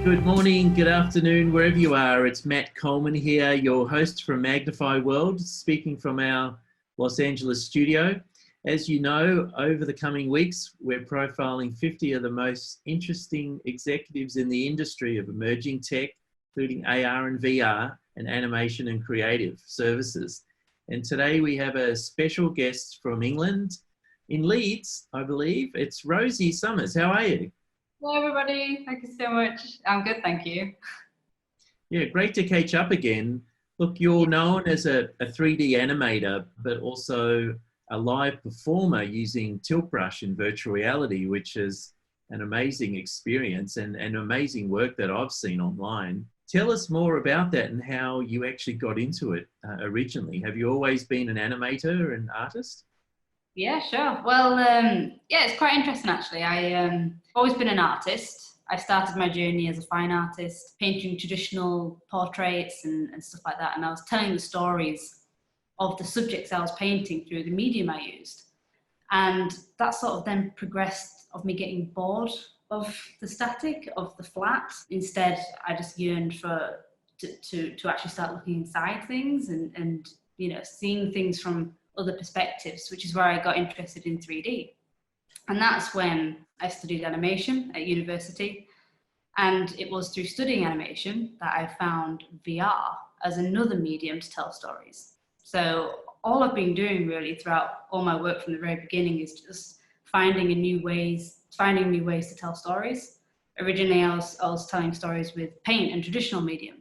Good morning, good afternoon, wherever you are. It's Matt Coleman here, your host from Magnify World, speaking from our Los Angeles studio. As you know, over the coming weeks, we're profiling 50 of the most interesting executives in the industry of emerging tech, including AR and VR, and animation and creative services. And today we have a special guest from England, in Leeds, I believe. It's Rosie Summers. How are you? Hello everybody, thank you so much. I'm good, thank you. Yeah, great to catch up again. Look, you're known as a 3D animator, but also a live performer using tilt brush and virtual reality, which is an amazing experience and amazing work that I've seen online. Tell us more about that and how you actually got into it originally. Have you always been an animator and artist? Yeah, sure. Well, yeah, it's quite interesting actually. I've always been an artist. I started my journey as a fine artist, painting traditional portraits and stuff like that. And I was telling the stories of the subjects I was painting through the medium I used. And that sort of then progressed of me getting bored of the static, of the flat. Instead, I just yearned to actually start looking inside things and you know, seeing things from other perspectives, which is where I got interested in 3D. And that's when I studied animation at university. And it was through studying animation that I found VR as another medium to tell stories. So all I've been doing really throughout all my work from the very beginning is just finding new ways to tell stories. Originally, I was telling stories with paint and traditional medium.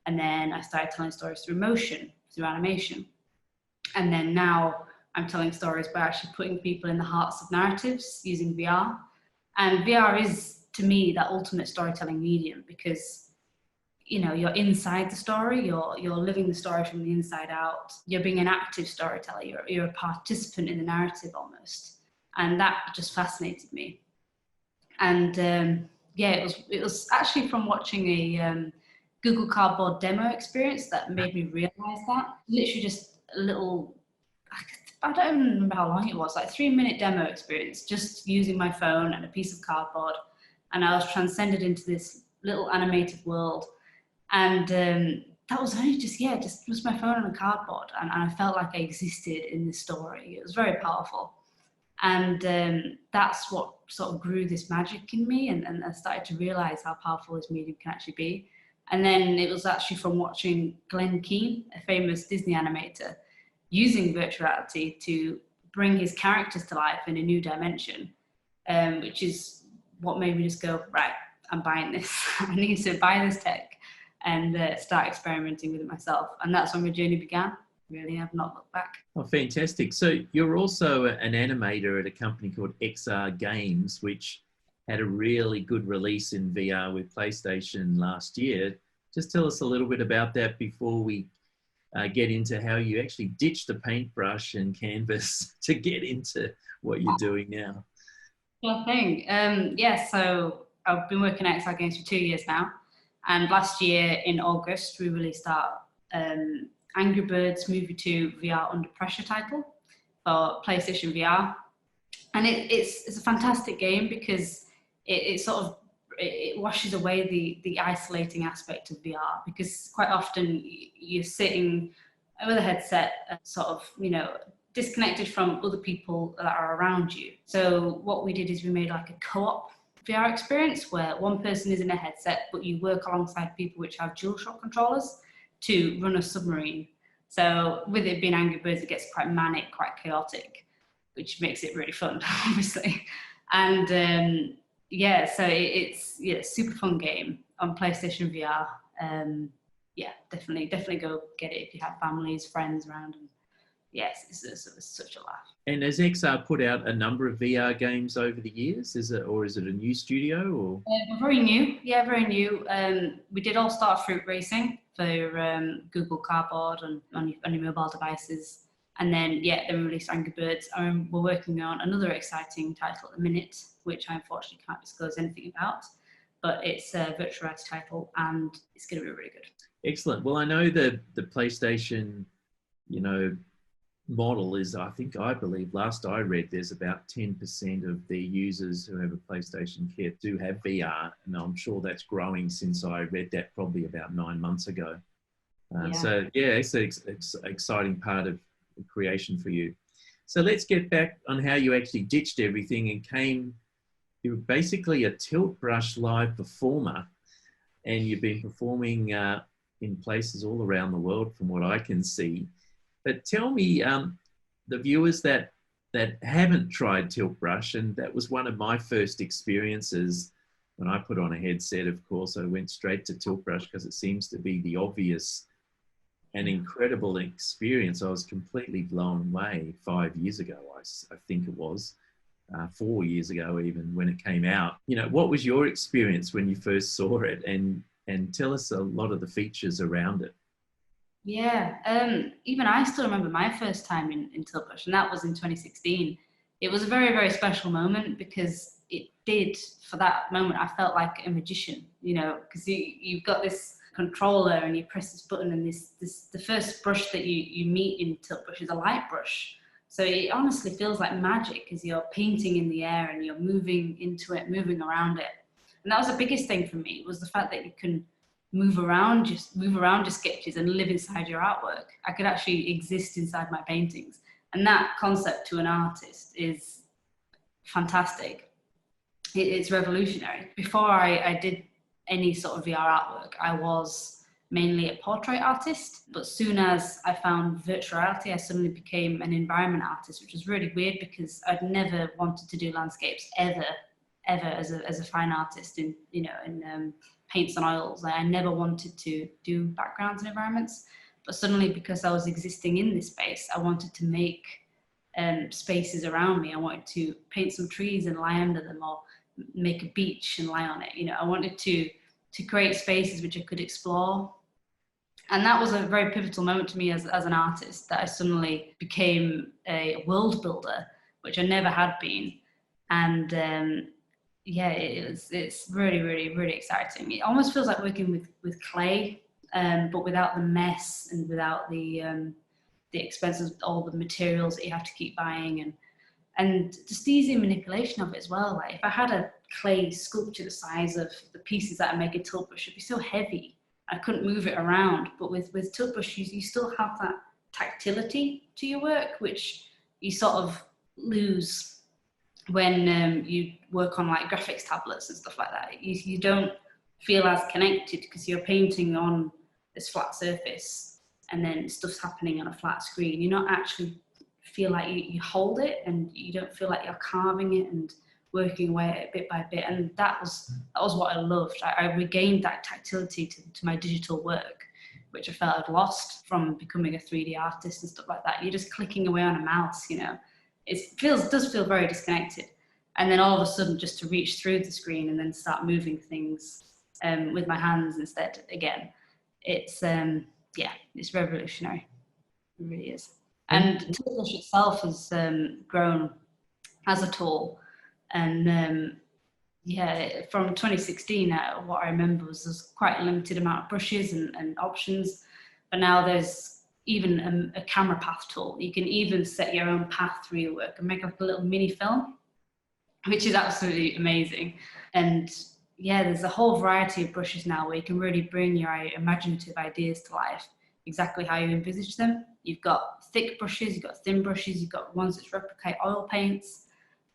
And then I started telling stories through motion, through animation. And then now I'm telling stories by actually putting people in the hearts of narratives using VR. And VR is, to me, that ultimate storytelling medium because, you know, you're inside the story, you're living the story from the inside out. You're being an active storyteller, you're a participant in the narrative almost. And that just fascinated me. And yeah, it was actually from watching a Google Cardboard demo experience that made me realize that. Literally just a little, I don't even remember how long it was, like 3-minute demo experience, just using my phone and a piece of cardboard. And I was transcended into this little animated world. And that was only just my phone and a cardboard. And I felt like I existed in this story. It was very powerful. And that's what sort of grew this magic in me. And I started to realize how powerful this medium can actually be. And then it was actually from watching Glenn Keane, a famous Disney animator, using virtual reality to bring his characters to life in a new dimension, which is what made me just go, right, I'm buying this. I need to buy this tech and start experimenting with it myself. And that's when my journey began. Really, I've not looked back. Oh, fantastic. So you're also an animator at a company called XR Games, which had a really good release in VR with PlayStation last year. Just tell us a little bit about that before we get into how you actually ditched the paintbrush and canvas to get into what you're doing now. Sure thing. Yeah, so I've been working at XR Games for 2 years now. And last year in August, we released our Angry Birds Movie 2 VR Under Pressure title for PlayStation VR. And it's a fantastic game because it sort of washes away the isolating aspect of VR, because quite often you're sitting with a headset sort of, you know, disconnected from other people that are around you. So what we did is we made like a co-op VR experience where one person is in a headset, but you work alongside people which have DualShock controllers to run a submarine. So with it being Angry Birds, it gets quite manic, quite chaotic, which makes it really fun, obviously. And yeah, so it's a super fun game on PlayStation VR. Yeah, definitely go get it if you have families, friends around. And yes, it's such a laugh. And has XR put out a number of VR games over the years? Is it a new studio? Or we're very new. Yeah, very new. We did All Star Fruit Racing for Google Cardboard and on your mobile devices. And then, yeah, then we released Angry Birds. We're working on another exciting title at the minute, which I unfortunately can't disclose anything about. But it's a virtual reality title and it's going to be really good. Excellent. Well, I know the PlayStation, you know, model is, I believe, last I read, there's about 10% of the users who have a PlayStation Kit do have VR, and I'm sure that's growing since I read that probably about 9 months ago. So yeah, it's an exciting part of creation for you. So let's get back on how you actually ditched everything and you were basically a tilt brush live performer, and you've been performing in places all around the world from what I can see. But tell me, the viewers that haven't tried tilt brush, and that was one of my first experiences when I put on a headset, of course, I went straight to tilt brush because it seems to be the obvious and incredible experience. I was completely blown away 5 years ago, I think it was, 4 years ago even, when it came out. You know, what was your experience when you first saw it, and tell us a lot of the features around it? Yeah, even I still remember my first time in tilt brush, and that was in 2016. It was a very, very special moment because it did, for that moment, I felt like a magician, you know, because you've got this controller and you press this button, and the first brush that you meet in tilt brush is a light brush. So it honestly feels like magic as you're painting in the air and you're moving into it, moving around it. And that was the biggest thing for me, was the fact that you can move around your sketches and live inside your artwork. I could actually exist inside my paintings. And that concept to an artist is fantastic. It's revolutionary. Before I did any sort of VR artwork, I was mainly a portrait artist, but soon as I found virtual reality, I suddenly became an environment artist, which was really weird because I'd never wanted to do landscapes ever as a fine artist in paints and oils. I never wanted to do backgrounds and environments, but suddenly, because I was existing in this space, I wanted to make spaces around me. I wanted to paint some trees and lie under them, or make a beach and lie on it. You know, I wanted to create spaces which I could explore. And that was a very pivotal moment to me as an artist, that I suddenly became a world builder, which I never had been. And yeah, it's really, really, really exciting. It almost feels like working with clay, but without the mess and without the expenses, all the materials that you have to keep buying, and just the easy manipulation of it as well. Like if I had a clay sculpture the size of the pieces that I make in tilt brush, it'd be so heavy I couldn't move it around. But with tilt brush, you still have that tactility to your work, which you sort of lose when you work on like graphics tablets and stuff like that. You don't feel as connected because you're painting on this flat surface and then stuff's happening on a flat screen. You're not actually feel like you hold it, and you don't feel like you're carving it and working away at it bit by bit. And that was what I loved. I regained that tactility to my digital work, which I felt I'd lost from becoming a 3D artist and stuff like that. You're just clicking away on a mouse, you know. It does feel very disconnected. And then all of a sudden, just to reach through the screen and then start moving things with my hands instead again, it's it's revolutionary. It really is. And tilt brush itself has grown as a tool, and from 2016, what I remember was there's quite a limited amount of brushes and options, but now there's even a camera path tool. You can even set your own path through your work and make like a little mini film, which is absolutely amazing. And yeah, there's a whole variety of brushes now where you can really bring your imaginative ideas to life exactly how you envisage them. You've got thick brushes, you've got thin brushes, you've got ones that replicate oil paints,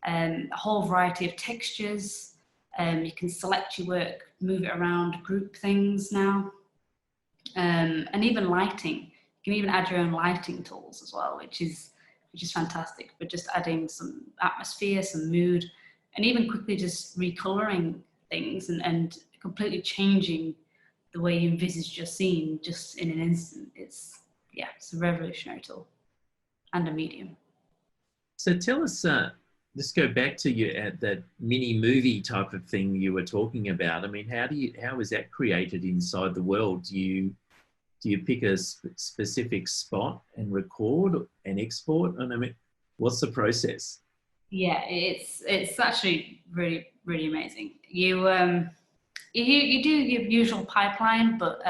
a whole variety of textures. You can select your work, move it around, group things now, and even lighting. You can even add your own lighting tools as well, which is fantastic for just adding some atmosphere, some mood, and even quickly just recoloring things and completely changing the way you envisage your scene just in an instant. It's a revolutionary tool and a medium. So tell us, let's go back to you at that mini movie type of thing you were talking about. I mean, how is that created inside the world? Do you pick a specific spot and record and export? And I mean, what's the process? Yeah, it's actually really, really amazing. You do your usual pipeline, but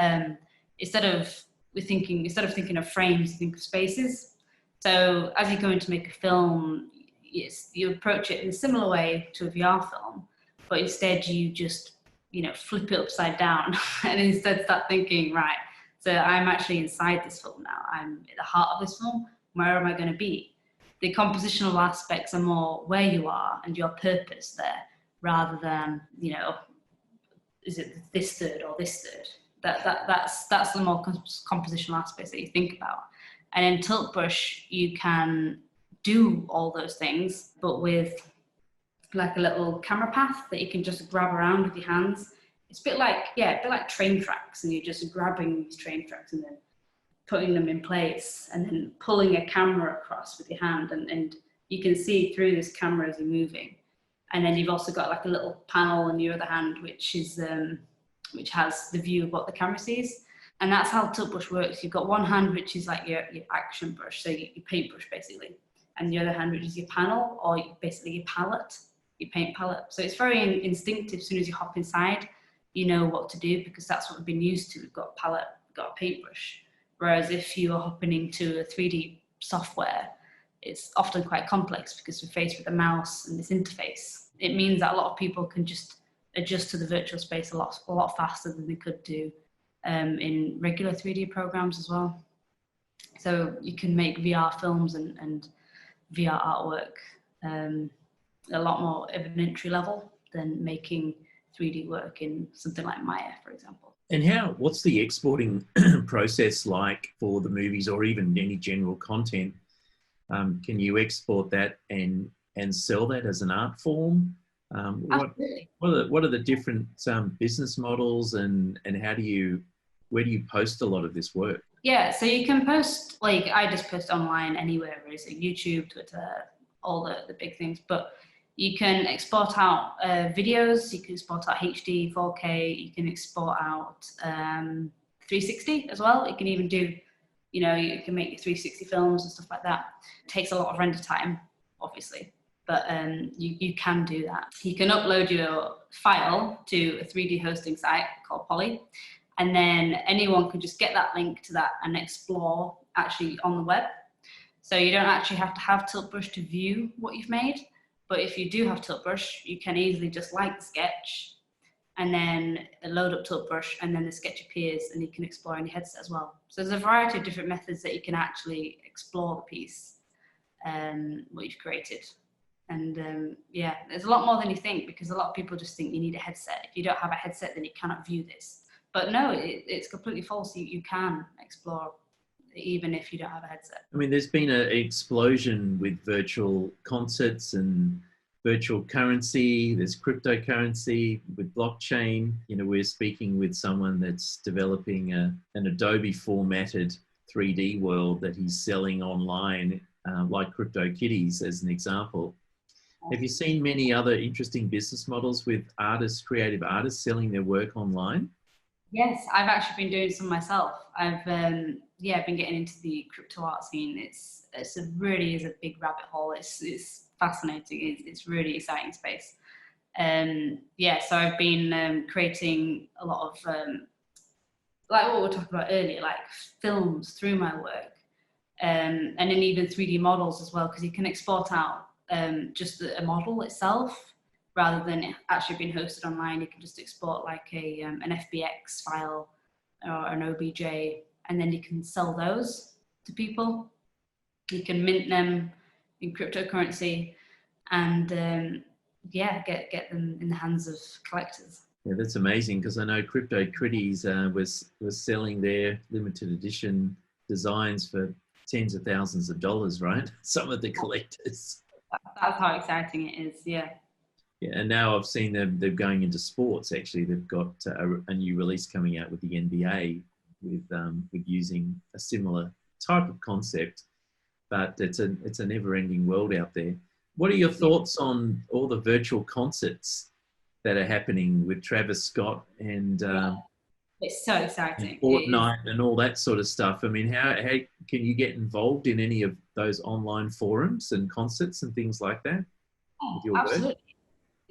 instead of thinking of frames, you think of spaces. So as you're going to make a film, yes, you approach it in a similar way to a VR film, but instead you just, flip it upside down and instead start thinking, right, so I'm actually inside this film now. I'm at the heart of this film. Where am I going to be? The compositional aspects are more where you are and your purpose there, rather than, is it this third or this third? That's the more compositional aspects that you think about. And in Tilt Brush, you can do all those things, but with like a little camera path that you can just grab around with your hands. It's a bit like train tracks, and you're just grabbing these train tracks and then putting them in place and then pulling a camera across with your hand, and you can see through this camera as you're moving. And then you've also got like a little panel in your other hand, which has the view of what the camera sees. And that's how Tilt Brush works. You've got one hand, which is like your action brush, so your paintbrush basically, and the other hand, which is your panel, or basically your palette, your paint palette. So it's very instinctive. As soon as you hop inside, you know what to do, because that's what we've been used to. We've got a palette, we've got a paintbrush. Whereas if you are hopping into a 3D software, it's often quite complex because we're faced with a mouse and this interface. It means that a lot of people can just adjust to the virtual space a lot faster than they could do in regular 3D programs as well. So you can make VR films and VR artwork a lot more of an entry level than making 3D work in something like Maya, for example. And what's the exporting process like for the movies, or even any general content? Can you export that and sell that as an art form? Absolutely. What are the different business models, and where do you post a lot of this work? Yeah, so you can post, like I just post online anywhere, really, so YouTube, Twitter, all the big things, but you can export out videos, you can export out HD, 4K, you can export out 360 as well. You can even do, you can make your 360 films and stuff like that. It takes a lot of render time, obviously, but you can do that. You can upload your file to a 3D hosting site called Poly, and then anyone can just get that link to that and explore actually on the web. So you don't actually have to have Tilt Brush to view what you've made. But if you do have Tilt Brush, you can easily just like the sketch and then load up Tilt Brush, and then the sketch appears and you can explore in your headset as well. So there's a variety of different methods that you can actually explore the piece, what you've created. And yeah, there's a lot more than you think, because a lot of people just think you need a headset. If you don't have a headset, then you cannot view this. But no, it's completely false. You can explore even if you don't have a headset. I mean, there's been an explosion with virtual concerts and virtual currency. There's cryptocurrency with blockchain. We're speaking with someone that's developing an Adobe formatted 3D world that he's selling online, like CryptoKitties as an example. Have you seen many other interesting business models with creative artists selling their work online? Yes, I've actually been doing some myself. I've been getting into the crypto art scene. It's really is a big rabbit hole. It's fascinating. It's really exciting space. So I've been creating a lot of like what we were talking about earlier, like films through my work, and then even 3D models as well, because you can export out just a model itself. Rather than it actually being hosted online, you can just export like an FBX file or an OBJ, and then you can sell those to people. You can mint them in cryptocurrency, and get them in the hands of collectors. Yeah, that's amazing, because I know CryptoKitties was selling their limited edition designs for tens of thousands of dollars, right? Some of the collectors. That's how exciting it is, yeah. Yeah, and now I've seen they're going into sports. Actually, they've got a new release coming out with the NBA with using a similar type of concept, but it's a never-ending world out there. What are your thoughts on all the virtual concerts that are happening with Travis Scott and it's so exciting, and Fortnite and all that sort of stuff? I mean, how can you get involved in any of those online forums and concerts and things like that with your absolutely work?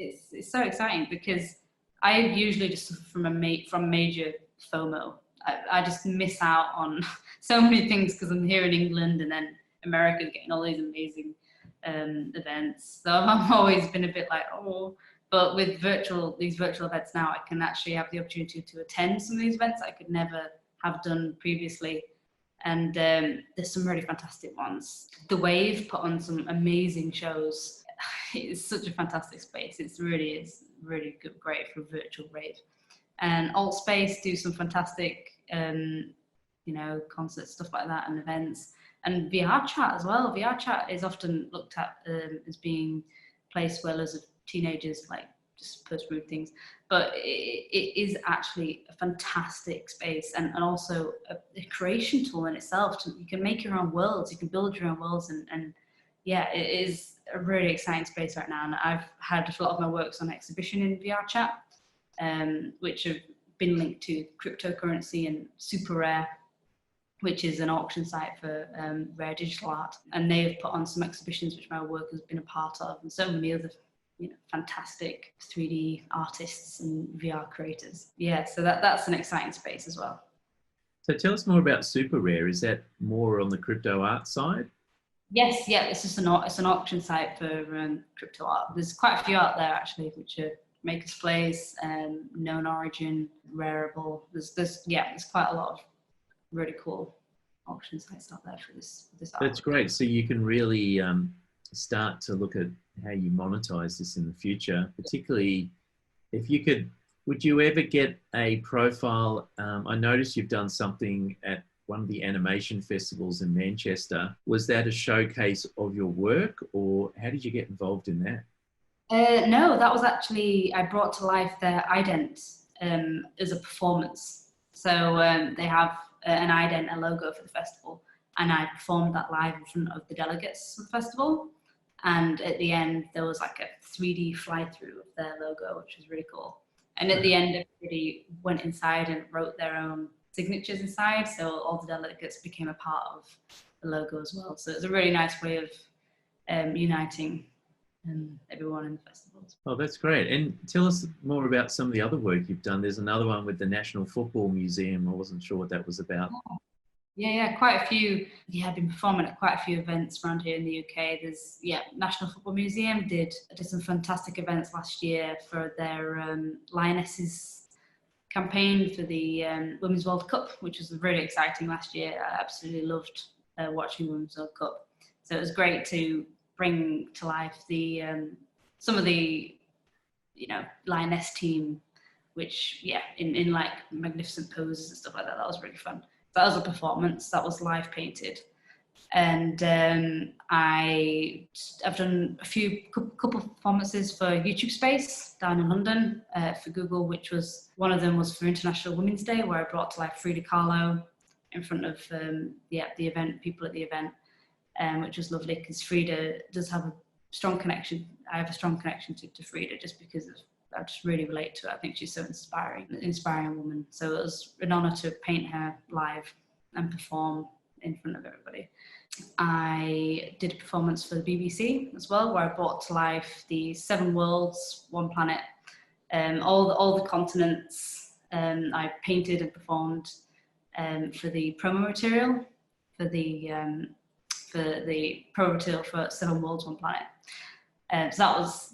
It's so exciting, because I usually just suffer from major FOMO. I just miss out on so many things because I'm here in England, and then America's getting all these amazing events. So I've always been a bit like, oh, but with these virtual events now, I can actually have the opportunity to attend some of these events I could never have done previously. And there's some really fantastic ones. The Wave put on some amazing shows. It's such a fantastic space. It really is really good, great for virtual rave. And Alt Space do some fantastic, concerts, stuff like that, and events. And VR Chat as well. VR Chat is often looked at as being a place where loads of teenagers like just post rude things, but it is actually a fantastic space, and also a creation tool in itself. You can make your own worlds, you can build your own worlds, and yeah, it is a really exciting space right now. And I've had a lot of my works on exhibition in VR Chat, which have been linked to cryptocurrency and Super Rare, which is an auction site for rare digital art, and they've put on some exhibitions which my work has been a part of, and so many other fantastic 3D artists and VR creators. Yeah, so that's an exciting space as well. So tell us more about Super Rare. Is that more on the crypto art side? Yes, yeah, it's an auction site for crypto art. There's quite a few out there actually, which are Maker's Place, Known Origin, Rareable. There's quite a lot of really cool auction sites out there for this art. That's great. So you can really start to look at how you monetize this in the future, particularly if you could. Would you ever get a profile? I noticed you've done something at one of the animation festivals in Manchester. Was that a showcase of your work, or how did you get involved in that? No, that was actually, I brought to life their ident as a performance. So they have an ident, a logo for the festival, and I performed that live in front of the delegates of the festival. And at the end, there was like a 3D fly-through of their logo, which was really cool. And at the end, everybody went inside and wrote their own signatures inside. So all the delegates became a part of the logo as well. So it's a really nice way of uniting everyone in the festivals. Oh, that's great. And tell us more about some of the other work you've done. There's another one with the National Football Museum. I wasn't sure what that was about. Yeah, quite a few. Yeah, I've been performing at quite a few events around here in the UK. There's, National Football Museum did some fantastic events last year for their Lionesses campaign for the Women's World Cup, which was really exciting last year. I absolutely loved watching Women's World Cup. So it was great to bring to life the some of the lioness team, which in like magnificent poses and stuff like that. That was really fun. That was a performance. That was live painted, and I've done a couple performances for YouTube Space down in London for Google, which was one of them was for International Women's Day, where I brought to life Frida Kahlo in front of the event, people at the event, which was lovely because Frida does have a strong connection. I have a strong connection to Frida just because I just really relate to her. I think she's so inspiring woman. So it was an honour to paint her live and perform in front of everybody. I did a performance for the BBC as well, where I brought to life the 7 worlds, 1 planet, all the continents. I painted and performed for the promo material for the promo material for 7 worlds, 1 planet. So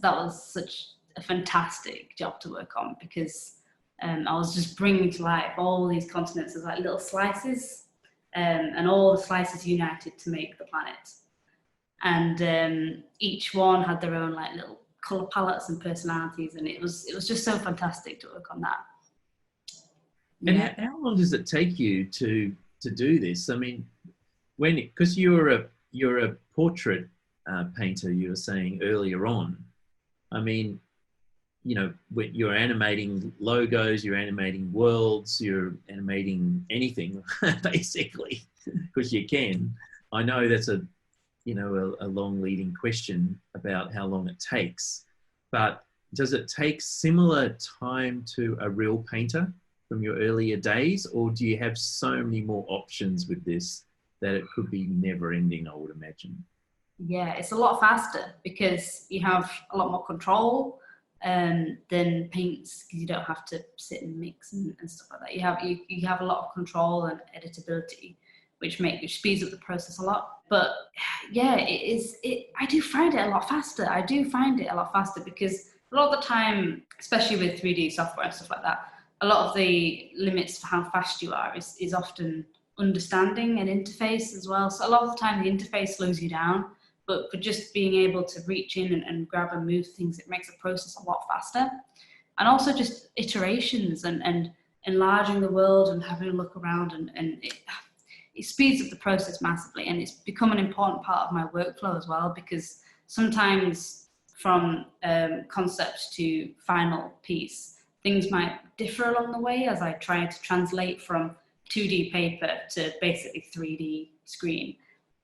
that was such a fantastic job to work on because I was just bringing to life all these continents as like little slices, and all the slices united to make the planet. And each one had their own like little color palettes and personalities, and it was just so fantastic to work on that. And how long does it take you to do this? I mean, because you're a portrait painter, you were saying earlier on. I mean, you're animating logos, you're animating worlds, you're animating anything basically, because you can. I know that's a long leading question about how long it takes, but does it take similar time to a real painter from your earlier days, or do you have so many more options with this that it could be never ending, I would imagine? Yeah, it's a lot faster because you have a lot more control than paints, because you don't have to sit and mix and stuff like that. You have a lot of control and editability, which speeds up the process a lot. But yeah, I do find it a lot faster. I do find it a lot faster because a lot of the time, especially with 3D software and stuff like that, a lot of the limits for how fast you are is often understanding an interface as well. So a lot of the time the interface slows you down, but for just being able to reach in and grab and move things, it makes the process a lot faster. And also just iterations and enlarging the world and having a look around, and it speeds up the process massively. And it's become an important part of my workflow as well, because sometimes from concept to final piece, things might differ along the way as I try to translate from 2D paper to basically 3D screen.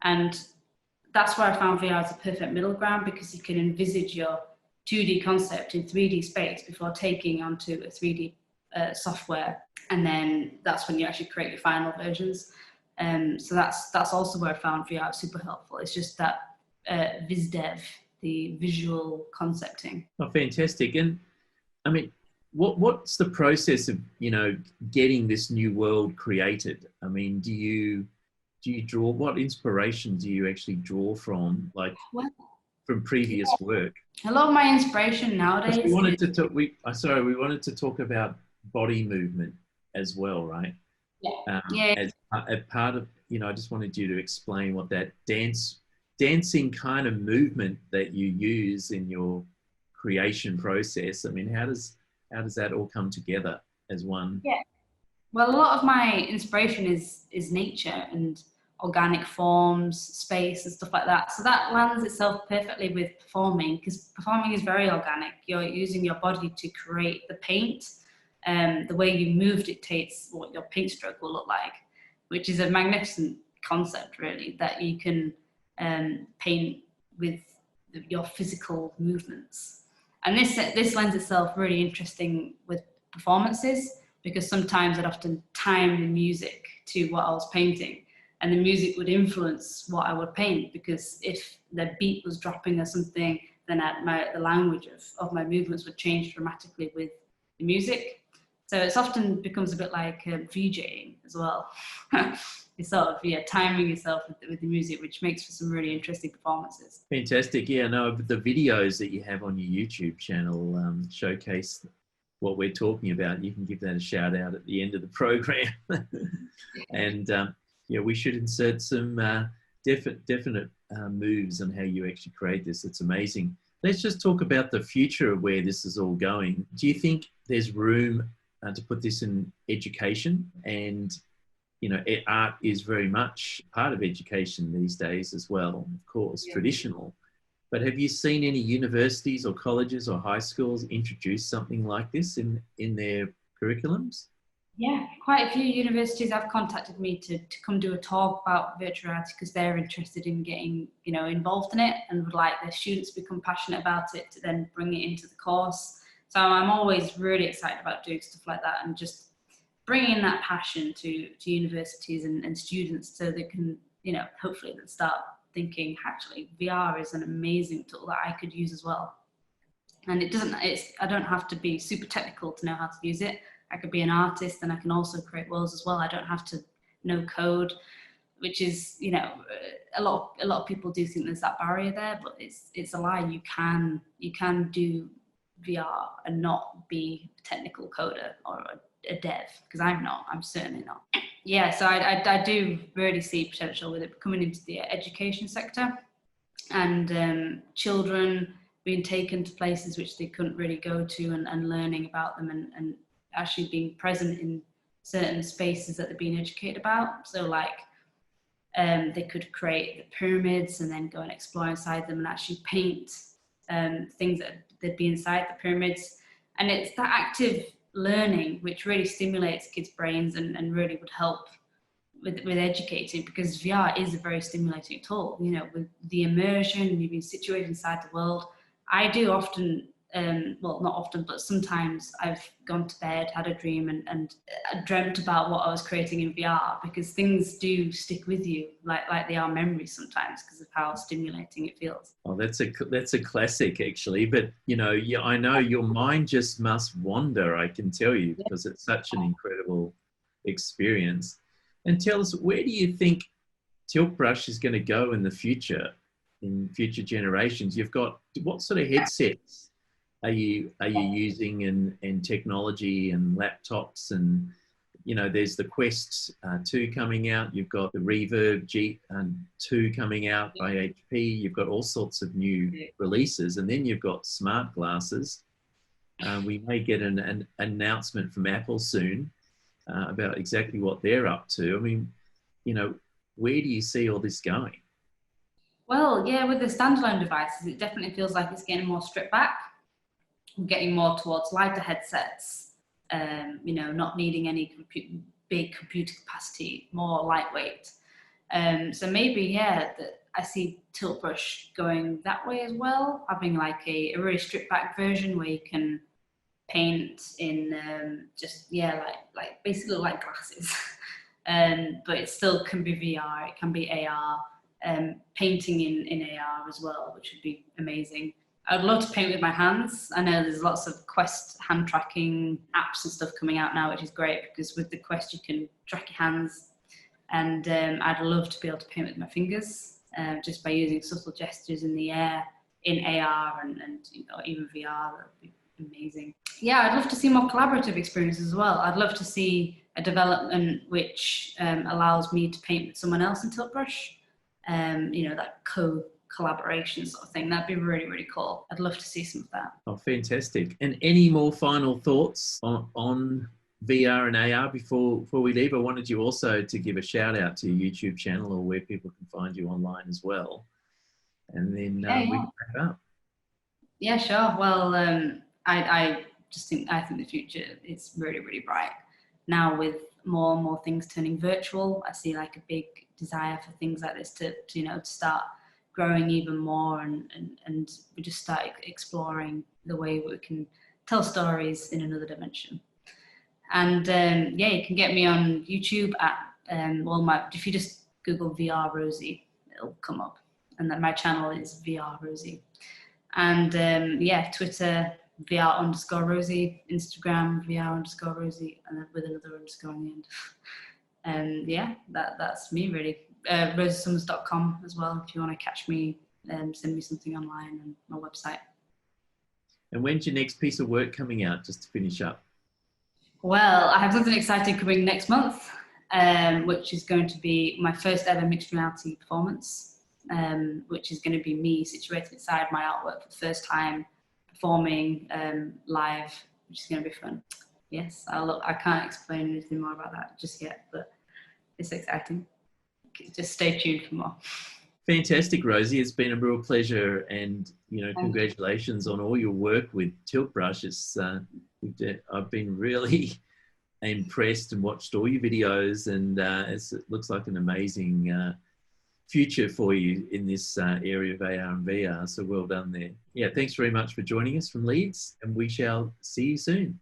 And that's where I found VR as a perfect middle ground, because you can envisage your 2D concept in 3D space before taking onto a 3D software, and then that's when you actually create your final versions. So that's also where I found VR super helpful. It's just that VizDev, the visual concepting. Oh, fantastic! And I mean, what's the process of getting this new world created? I mean, do you draw, what inspiration do you actually draw from, like from previous work? A lot of my inspiration nowadays. We wanted to talk about body movement as well, right? Yeah. As a part of, I just wanted you to explain what that dancing kind of movement that you use in your creation process. I mean, how does that all come together as one? Yeah. Well, a lot of my inspiration is nature and organic forms, space and stuff like that. So that lands itself perfectly with performing, because performing is very organic. You're using your body to create the paint. The way you move dictates what your paint stroke will look like, which is a magnificent concept, really, that you can paint with your physical movements. And this lends itself really interesting with performances, because sometimes I'd often time the music to what I was painting, and the music would influence what I would paint, because if the beat was dropping or something, then the language of my movements would change dramatically with the music. So it's often becomes a bit like VJing as well. It's sort of timing yourself with the music, which makes for some really interesting performances. Fantastic. Yeah, no, the videos that you have on your YouTube channel showcase what we're talking about. You can give that a shout out at the end of the program. And we should insert some definite moves on how you actually create this. It's amazing. Let's just talk about the future of where this is all going. Do you think there's room to put this in education? And art is very much part of education these days as well, of course, traditional. But have you seen any universities or colleges or high schools introduce something like this in their curriculums? Yeah, quite a few universities have contacted me to come do a talk about virtual reality, because they're interested in getting involved in it and would like their students to become passionate about it to then bring it into the course. So I'm always really excited about doing stuff like that and just bringing that passion to universities and students, so they can hopefully then start thinking, actually VR is an amazing tool that I could use as well. And I don't have to be super technical to know how to use it. I could be an artist and I can also create worlds as well. I don't have to know code, which is, a lot of people do think there's that barrier there, but it's a lie. You can do VR and not be a technical coder or a dev, because I'm certainly not. Yeah, so I do really see potential with it coming into the education sector, and children being taken to places which they couldn't really go to, and learning about them, and actually being present in certain spaces that they're being educated about. So like they could create the pyramids and then go and explore inside them and actually paint things that they'd be inside the pyramids. And it's that active learning which really stimulates kids' brains and really would help with educating, because VR is a very stimulating tool, with the immersion, you've been situated inside the world. I do often, well, not often, but sometimes I've gone to bed, had a dream, and dreamt about what I was creating in VR, because things do stick with you, like they are memories sometimes, because of how stimulating it feels. Oh, that's a classic, actually. But I know your mind just must wander, I can tell you, because it's such an incredible experience. And tell us, where do you think tilt brush is going to go in the future, in future generations? You've got, what sort of headsets are you using, and technology and laptops, and you know, there's the Quest 2 coming out. You've got the Reverb G2 coming out by HP. You've got all sorts of new releases, and then you've got smart glasses. We may get an announcement from Apple soon about exactly what they're up to. I mean, you know, where do you see all this going? Well, yeah, with the standalone devices, it definitely feels like it's getting more stripped back, getting more towards lighter headsets, you know, not needing any big computer capacity, more lightweight. So maybe, yeah, I see tilt brush going that way as well, having like a really stripped back version where you can paint in just, yeah, like basically like glasses. But it still can be VR, it can be AR, painting in AR as well, which would be amazing. I'd love to paint with my hands. I know there's lots of Quest hand tracking apps and stuff coming out now, which is great because with the Quest you can track your hands. And I'd love to be able to paint with my fingers, just by using subtle gestures in the air, in AR and you know, even VR. That would be amazing. Yeah, I'd love to see more collaborative experiences as well. I'd love to see a development which allows me to paint with someone else in tilt brush. You know, that collaboration sort of thing. That'd be really, really cool. I'd love to see some of that. Oh, fantastic. And any more final thoughts on VR and AR before we leave? I wanted you also to give a shout out to your YouTube channel, or where people can find you online as well. And then we can wrap it up. Yeah, sure. Well, I think the future is really, really bright. Now with more and more things turning virtual, I see like a big desire for things like this to you know, to start growing even more, and we just start exploring the way we can tell stories in another dimension. And yeah, you can get me on YouTube at if you just Google VR Rosie, it'll come up, and then my channel is VR Rosie. And yeah, Twitter VR_Rosie, Instagram VR_Rosie, and then with another underscore on the end. And yeah, that's me really. RosieSummers.com as well if you want to catch me, send me something online on my website. And when's your next piece of work coming out, just to finish up? Well, I have something exciting coming next month, which is going to be my first ever mixed reality performance, which is going to be me situated inside my artwork for the first time, performing live, which is going to be fun. Yes, I can't explain anything more about that just yet, but it's exciting. Just stay tuned for more. Fantastic, Rosie. It's been a real pleasure, and you know, congratulations on all your work with tilt brush. It's I've been really impressed and watched all your videos, and it looks like an amazing future for you in this area of AR and VR. So well done there. Yeah, thanks very much for joining us from Leeds, and we shall see you soon.